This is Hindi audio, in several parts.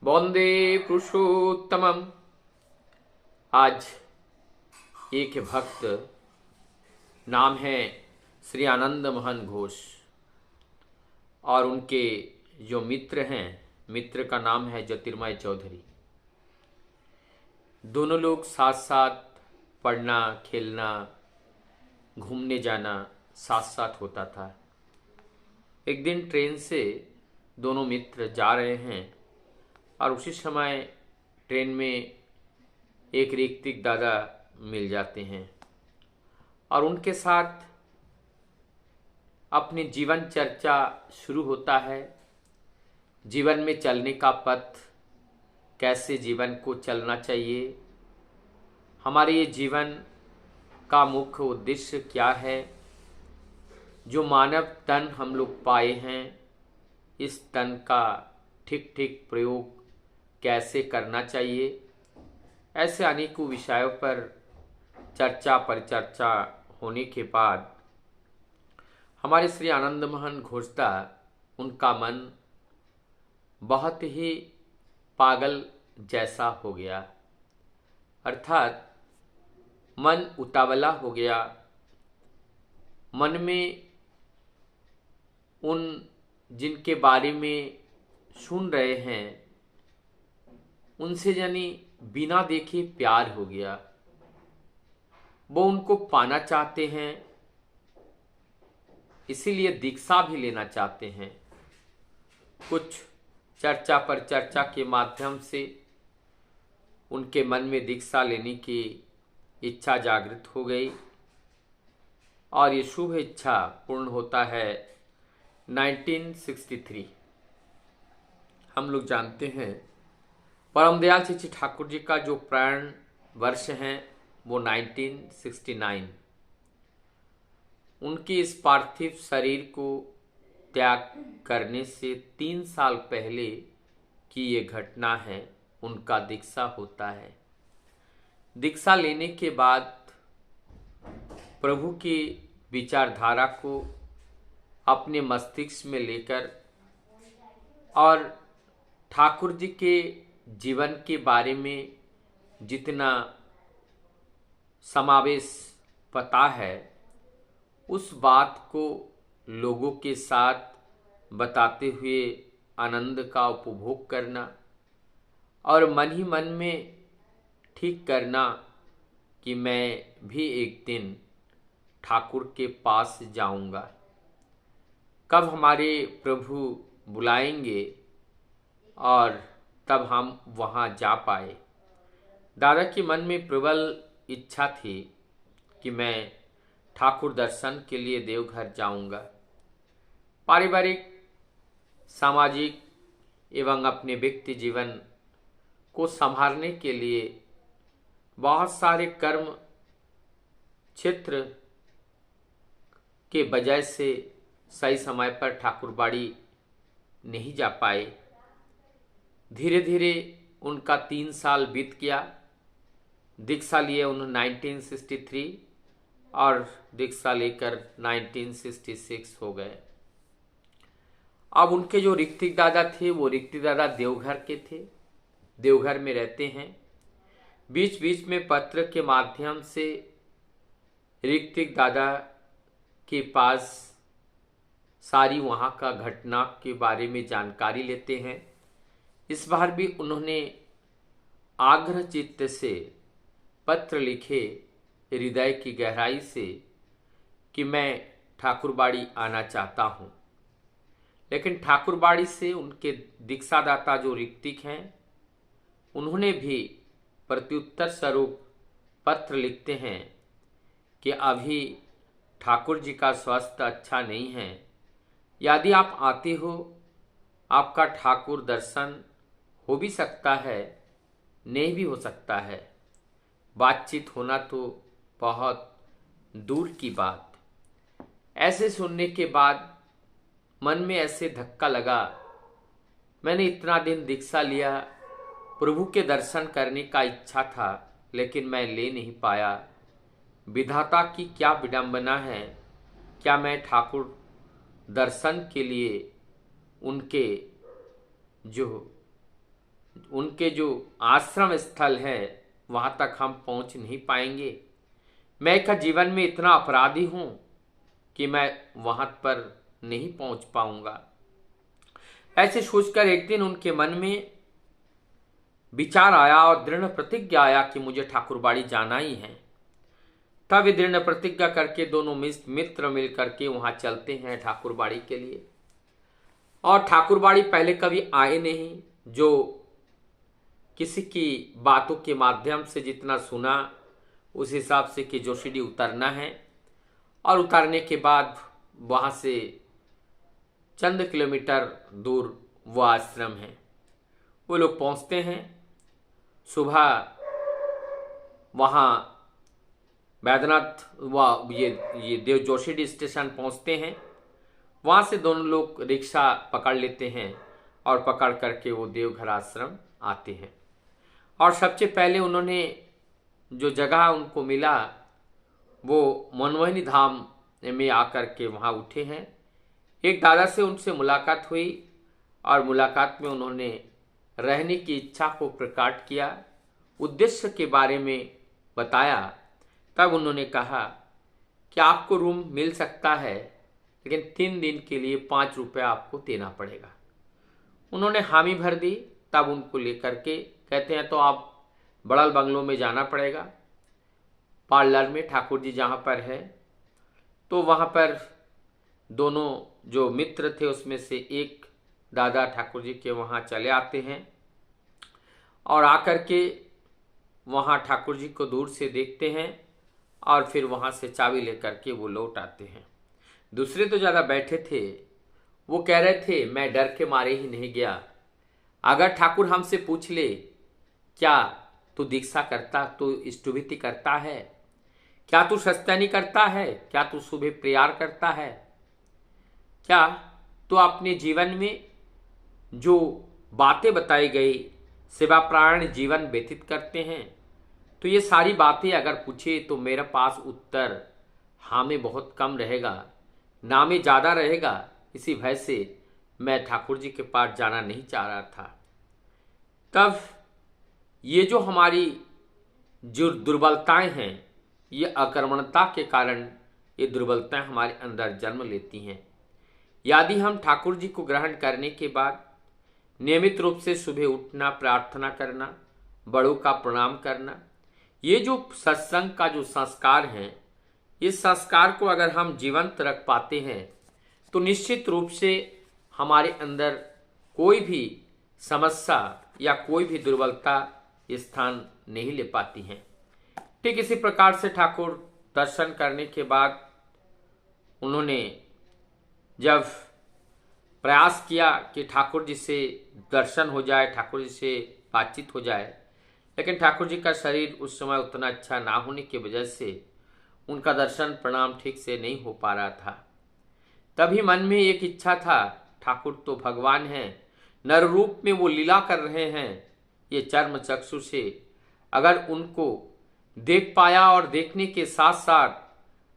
वंदे पुरुषोत्तमम। आज एक भक्त, नाम है श्री आनंद मोहन घोष, और उनके जो मित्र हैं, मित्र का नाम है ज्योतिर्मय चौधरी। दोनों लोग साथ साथ पढ़ना, खेलना, घूमने जाना साथ साथ होता था। एक दिन ट्रेन से दोनों मित्र जा रहे हैं और उसी समय ट्रेन में एक ऋत्विक दादा मिल जाते हैं और उनके साथ अपनी जीवन चर्चा शुरू होता है। जीवन में चलने का पथ, कैसे जीवन को चलना चाहिए, हमारे ये जीवन का मुख्य उद्देश्य क्या है, जो मानव तन हम लोग पाए हैं, इस तन का ठीक ठीक प्रयोग कैसे करना चाहिए। ऐसे अनेकों विषयों पर चर्चा परिचर्चा होने के बाद हमारे श्री आनंद मोहन घोषदा, उनका मन बहुत ही पागल जैसा हो गया, अर्थात मन उतावला हो गया। मन में उन जिनके बारे में सुन रहे हैं उनसे यानी बिना देखे प्यार हो गया। वो उनको पाना चाहते हैं, इसीलिए दीक्षा भी लेना चाहते हैं। कुछ चर्चा पर चर्चा के माध्यम से उनके मन में दीक्षा लेने की इच्छा जागृत हो गई और ये शुभ इच्छा पूर्ण होता है 1963। हम लोग जानते हैं परम दयाल श्री ठाकुर जी का जो प्रयाण वर्ष है वो 1969। उनके इस पार्थिव शरीर को त्याग करने से 3 साल पहले की ये घटना है। उनका दीक्षा होता है। दीक्षा लेने के बाद प्रभु की विचारधारा को अपने मस्तिष्क में लेकर और ठाकुर जी के जीवन के बारे में जितना समावेश पता है, उस बात को लोगों के साथ बताते हुए आनंद का उपभोग करना और मन ही मन में ठीक करना कि मैं भी एक दिन ठाकुर के पास जाऊंगा। कब हमारे प्रभु बुलाएंगे और तब हम वहाँ जा पाए। दादा के मन में प्रबल इच्छा थी कि मैं ठाकुर दर्शन के लिए देवघर जाऊंगा। पारिवारिक, सामाजिक एवं अपने व्यक्ति जीवन को संभालने के लिए बहुत सारे कर्म क्षेत्र के वजह से सही समय पर ठाकुरबाड़ी नहीं जा पाए। धीरे धीरे उनका 3 साल बीत गया। दीक्षा लिए उन्होंने 1963 और दीक्षा लेकर 1966 हो गए। अब उनके जो ऋत्विक दादा थे वो ऋत्विक दादा देवघर के थे, देवघर में रहते हैं। बीच बीच में पत्र के माध्यम से ऋत्विक दादा के पास सारी वहाँ का घटना के बारे में जानकारी लेते हैं। इस बार भी उन्होंने आग्रह चित्त से पत्र लिखे हृदय की गहराई से कि मैं ठाकुरबाड़ी आना चाहता हूँ। लेकिन ठाकुरबाड़ी से उनके दीक्षादाता जो ऋत्विक हैं उन्होंने भी प्रत्युत्तर स्वरूप पत्र लिखते हैं कि अभी ठाकुर जी का स्वास्थ्य अच्छा नहीं है। यदि आप आते हो, आपका ठाकुर दर्शन हो भी सकता है, नहीं भी हो सकता है। बातचीत होना तो बहुत दूर की बात। ऐसे सुनने के बाद मन में ऐसे धक्का लगा। मैंने इतना दिन दीक्षा लिया, प्रभु के दर्शन करने का इच्छा था, लेकिन मैं ले नहीं पाया। विधाता की क्या विडंबना है। क्या मैं ठाकुर दर्शन के लिए उनके जो उनके जो आश्रम स्थल है वहाँ तक हम पहुँच नहीं पाएंगे। मैं एक जीवन में इतना अपराधी हूँ कि मैं वहाँ पर नहीं पहुँच पाऊँगा। ऐसे सोचकर एक दिन उनके मन में विचार आया और दृढ़ प्रतिज्ञा आया कि मुझे ठाकुरबाड़ी जाना ही है। तब वे दृढ़ प्रतिज्ञा करके दोनों मित्र मिल करके वहाँ चलते हैं ठाकुरबाड़ी के लिए। और ठाकुरबाड़ी पहले कभी आए नहीं, जो किसी की बातों के माध्यम से जितना सुना उस हिसाब से कि जोशीडीह उतरना है और उतरने के बाद वहाँ से चंद किलोमीटर दूर वो आश्रम है। वो लोग पहुँचते हैं। सुबह वहाँ बैद्यनाथ ये देव जोशीडीह स्टेशन पहुँचते हैं। वहाँ से दोनों लोग रिक्शा पकड़ लेते हैं और पकड़ करके वो देवघर आश्रम आते हैं। और सबसे पहले उन्होंने जो जगह उनको मिला वो मनमोहिनी धाम में आकर के वहाँ उठे हैं। एक दादा से उनसे मुलाकात हुई और मुलाकात में उन्होंने रहने की इच्छा को प्रकट किया, उद्देश्य के बारे में बताया। तब उन्होंने कहा कि आपको रूम मिल सकता है, लेकिन 3 दिन के लिए 5 रुपये आपको देना पड़ेगा। उन्होंने हामी भर दी। तब उनको लेकर के कहते हैं तो आप बड़ल बंगलों में जाना पड़ेगा, पार्लर में ठाकुर जी जहाँ पर है। तो वहाँ पर दोनों जो मित्र थे उसमें से एक दादा ठाकुर जी के वहाँ चले आते हैं और आकर के वहाँ ठाकुर जी को दूर से देखते हैं और फिर वहाँ से चाबी लेकर के वो लौट आते हैं। दूसरे तो ज़्यादा बैठे थे, वो कह रहे थे मैं डर के मारे ही नहीं गया। अगर ठाकुर हमसे पूछ ले क्या तू दीक्षा करता, तू इष्टभीति करता है, क्या तू सत्यानी करता है, क्या तू सुबह प्रेयर करता है, क्या तू अपने जीवन में जो बातें बताई गई सेवापरायण जीवन व्यतीत करते हैं, तो ये सारी बातें अगर पूछे तो मेरे पास उत्तर हाँ में बहुत कम रहेगा, ना में ज़्यादा रहेगा। इसी भय से मैं ठाकुर जी के पास जाना नहीं चाह रहा था। तब ये जो हमारी जो दुर्बलताएं हैं, ये अकर्मणता के कारण ये दुर्बलताएं हमारे अंदर जन्म लेती हैं। यदि हम ठाकुर जी को ग्रहण करने के बाद नियमित रूप से सुबह उठना, प्रार्थना करना, बड़ों का प्रणाम करना, ये जो सत्संग का जो संस्कार है, इस संस्कार को अगर हम जीवंत रख पाते हैं तो निश्चित रूप से हमारे अंदर कोई भी समस्या या कोई भी दुर्बलता स्थान नहीं ले पाती हैं। ठीक इसी प्रकार से ठाकुर दर्शन करने के बाद उन्होंने जब प्रयास किया कि ठाकुर जी से दर्शन हो जाए, ठाकुर जी से बातचीत हो जाए, लेकिन ठाकुर जी का शरीर उस समय उतना अच्छा ना होने की वजह से उनका दर्शन प्रणाम ठीक से नहीं हो पा रहा था। तभी मन में एक इच्छा था, ठाकुर तो भगवान हैं, नर रूप में वो लीला कर रहे हैं, ये चर्म चक्षु से अगर उनको देख पाया और देखने के साथ साथ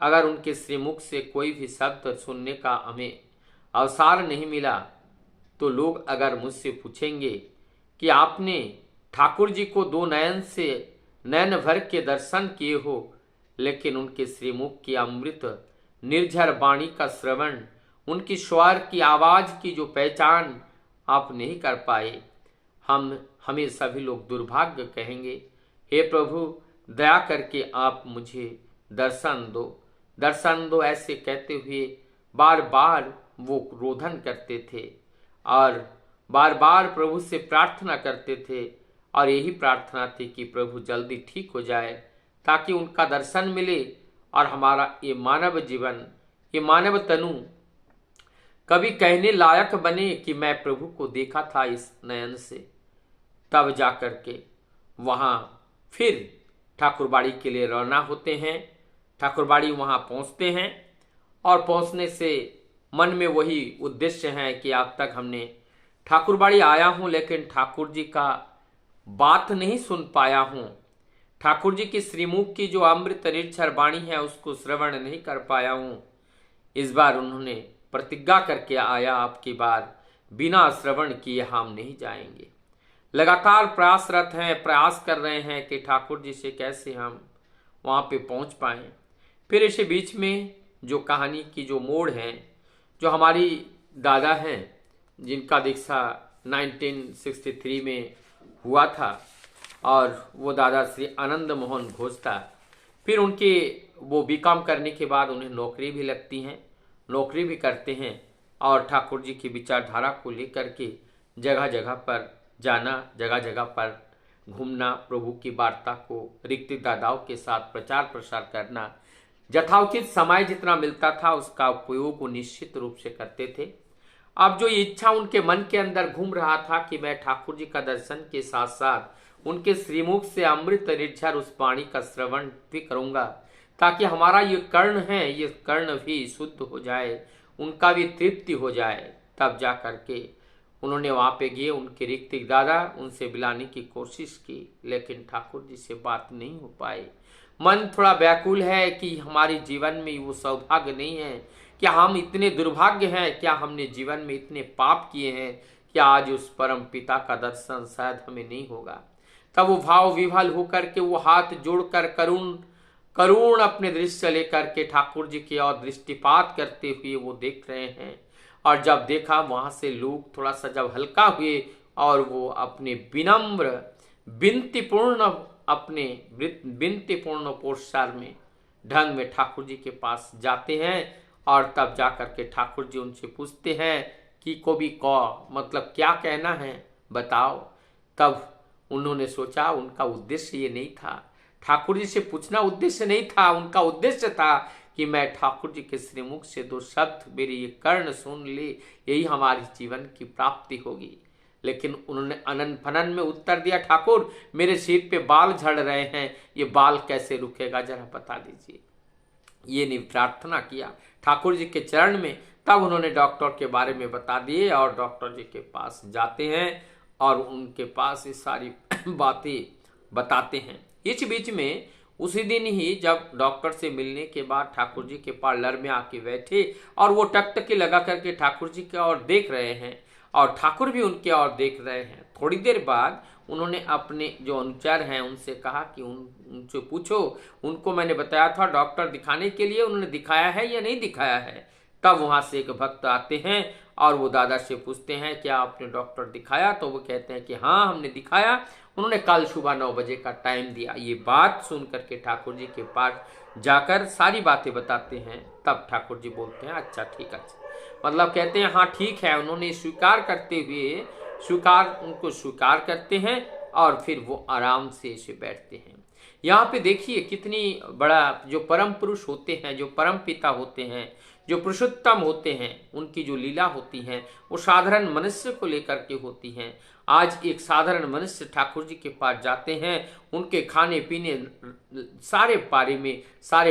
अगर उनके श्रीमुख से कोई भी शब्द सुनने का हमें अवसर नहीं मिला, तो लोग अगर मुझसे पूछेंगे कि आपने ठाकुर जी को 2 नयन से नयन भर के दर्शन किए हो, लेकिन उनके श्रीमुख की अमृत निर्झर वाणी का श्रवण, उनकी स्वर की आवाज की जो पहचान आप नहीं कर पाए, हमें सभी लोग दुर्भाग्य कहेंगे। हे प्रभु, दया करके आप मुझे दर्शन दो, ऐसे कहते हुए बार बार वो रोदन करते थे और बार बार प्रभु से प्रार्थना करते थे। और यही प्रार्थना थी कि प्रभु जल्दी ठीक हो जाए ताकि उनका दर्शन मिले और हमारा ये मानव जीवन, ये मानव तनु कभी कहने लायक बने कि मैं प्रभु को देखा था इस नयन से। तब जाकर के वहाँ फिर ठाकुरबाड़ी के लिए रवाना होते हैं। ठाकुरबाड़ी वहाँ पहुँचते हैं और पहुँचने से मन में वही उद्देश्य है कि अब तक हमने ठाकुरबाड़ी आया हूँ लेकिन ठाकुर जी का बात नहीं सुन पाया हूँ, ठाकुर जी की श्रीमुख की जो अमृत निर्झर वाणी है उसको श्रवण नहीं कर पाया हूँ। इस बार उन्होंने प्रतिज्ञा करके आया, अब की बार बिना श्रवण किए हम नहीं जाएंगे। लगातार प्रयासरत हैं, प्रयास कर रहे हैं कि ठाकुर जी से कैसे हम वहाँ पे पहुँच पाएँ। फिर इसे बीच में जो कहानी की जो मोड़ है, जो हमारी दादा हैं जिनका दीक्षा 1963 में हुआ था, और वो दादा श्री आनंद मोहन घोष था। फिर उनके वो बीकॉम करने के बाद उन्हें नौकरी भी लगती हैं, नौकरी भी करते हैं, और ठाकुर जी की विचारधारा को लेकर के जगह जगह पर जाना, जगह जगह पर घूमना, प्रभु की वार्ता को रिक्त दादाओं के साथ प्रचार प्रसार करना, यथाउचित समय जितना मिलता था उसका उपयोग वो निश्चित रूप से करते थे। अब जो इच्छा उनके मन के अंदर घूम रहा था कि मैं ठाकुर जी का दर्शन के साथ साथ उनके श्रीमुख से अमृत निर्झर उस वाणी का श्रवण भी करूंगा, ताकि हमारा ये कर्ण है, ये कर्ण भी शुद्ध हो जाए, उनका भी तृप्ति हो जाए। तब जा करके उन्होंने वहाँ पे गए, उनके ऋतिक दादा उनसे मिलाने की कोशिश की, लेकिन ठाकुर जी से बात नहीं हो पाई। मन थोड़ा व्याकुल है कि हमारे जीवन में वो सौभाग्य नहीं है, क्या हम इतने दुर्भाग्य हैं, क्या हमने जीवन में इतने पाप किए हैं कि आज उस परम पिता का दर्शन शायद हमें नहीं होगा। तब वो भाव विभल होकर के वो हाथ जोड़कर करुण अपने दृश्य लेकर के ठाकुर जी की ओर दृष्टिपात करते हुए वो देख रहे हैं। और जब देखा वहां से लोग थोड़ा सा जब हल्का हुए और वो अपने विनम्र विनतीपूर्ण पोस्टर में ढंग में ठाकुर जी के पास जाते हैं, और तब जाकर के ठाकुर जी उनसे पूछते हैं कि को भी मतलब क्या कहना है बताओ। तब उन्होंने सोचा उनका उद्देश्य ये नहीं था, ठाकुर जी से पूछना उद्देश्य नहीं था, उनका उद्देश्य था कि मैं ठाकुर जी के श्रीमुख से दो शब्द मेरी ये कर्ण सुन ले, यही हमारी जीवन की प्राप्ति होगी। लेकिन उन्होंने अनन फनन में उत्तर दिया, ठाकुर मेरे सिर पे बाल झड़ रहे हैं, ये बाल कैसे रुकेगा जरा बता दीजिए। ये नहीं प्रार्थना किया ठाकुर जी के चरण में। तब उन्होंने डॉक्टर के बारे में बता दिए और डॉक्टर जी के पास जाते हैं और उनके पास ये सारी बातें बताते हैं। इस बीच में उसी दिन ही जब डॉक्टर से मिलने के बाद ठाकुर जी के पार्लर में आके बैठे और वो टकटकी लगा करके ठाकुर जी की ओर देख रहे हैं और ठाकुर भी उनके ओर देख रहे हैं। थोड़ी देर बाद उन्होंने अपने जो अनुचर हैं उनसे कहा कि उनसे पूछो, उनको मैंने बताया था डॉक्टर दिखाने के लिए, उन्होंने दिखाया है या नहीं दिखाया है। तब वहां से एक भक्त आते हैं और वो दादा से पूछते हैं क्या आपने डॉक्टर दिखाया, तो वो कहते हैं कि हाँ हमने दिखाया, उन्होंने कल सुबह 9 बजे का टाइम दिया। ये बात सुन करके ठाकुर जी के पास जाकर सारी बातें बताते हैं। तब ठाकुर जी बोलते हैं अच्छा ठीक है, मतलब कहते हैं हाँ ठीक है। उन्होंने स्वीकार करते हुए उनको स्वीकार करते हैं और फिर वो आराम से इसे बैठते हैं। यहाँ पे देखिए कितनी बड़ा जो परम पुरुष होते हैं, जो परम पिता होते हैं, जो पुरुषोत्तम होते हैं, उनकी जो लीला होती हैं वो साधारण मनुष्य को लेकर के होती हैं। आज एक साधारण मनुष्य ठाकुर जी के पास जाते हैं, उनके खाने पीने सारे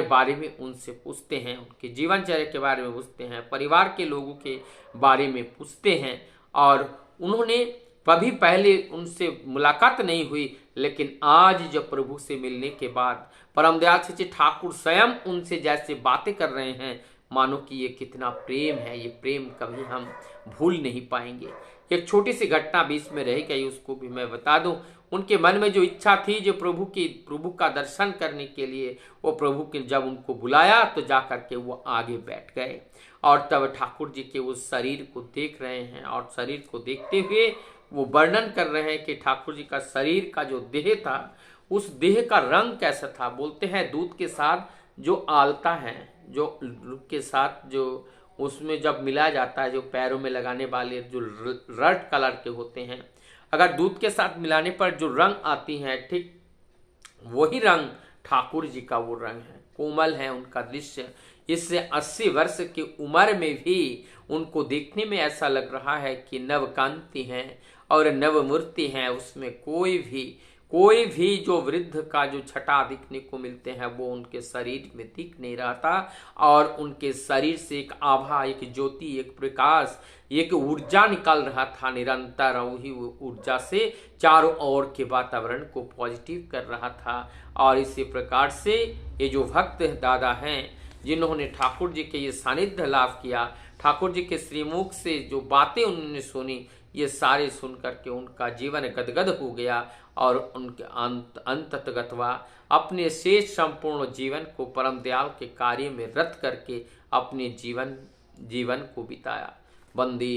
बारे में उनसे पूछते हैं, उनके जीवनचर्या के बारे में पूछते हैं, परिवार के लोगों के बारे में पूछते हैं। और उन्होंने कभी पहले उनसे मुलाकात नहीं हुई, लेकिन आज जब प्रभु से मिलने के बाद परम दयाल सच्चे ठाकुर स्वयं उनसे जैसे बातें कर रहे हैं, मानो कि ये कितना प्रेम है, ये प्रेम कभी हम भूल नहीं पाएंगे। एक छोटी सी घटना बीच में रह गई, उसको भी मैं बता दूं। उनके मन में जो इच्छा थी, जो प्रभु का दर्शन करने के लिए, वो प्रभु के जब उनको बुलाया तो जाकर के वो आगे बैठ गए और तब ठाकुर जी के उस शरीर को देख रहे हैं और शरीर को देखते हुए वो वर्णन कर रहे हैं कि ठाकुर जी का शरीर का जो देह था, उस देह का रंग कैसा था। बोलते हैं दूध के साथ जो आलता है, जो के साथ जो उसमें जब मिलाया जाता है, जो पैरों में लगाने वाले जो रेड कलर के होते हैं, अगर दूध के साथ मिलाने पर जो रंग आती है, ठीक वही रंग ठाकुर जी का वो रंग है। कोमल है उनका दृश्य। इससे 80 वर्ष की उम्र में भी उनको देखने में ऐसा लग रहा है कि नवकांति है और नवमूर्ति है। उसमें कोई भी जो वृद्ध का जो छटा दिखने को मिलते हैं वो उनके शरीर में दिख नहीं रहा था। और उनके शरीर से एक आभा, एक ज्योति, एक प्रकाश, एक ऊर्जा निकल रहा था निरंतर। वही ऊर्जा से चारों ओर के वातावरण को पॉजिटिव कर रहा था। और इसी प्रकार से ये जो भक्त दादा हैं, जिन्होंने ठाकुर जी के ये सानिध्य लाभ किया, ठाकुर जी के श्रीमुख से जो बातें उन्होंने सुनी, ये सारे सुन करके उनका जीवन गदगद हो गया और उनके अंततगतवा अपने शेष संपूर्ण जीवन को परम दयाल के कार्य में रत करके अपने जीवन को बिताया। वंदे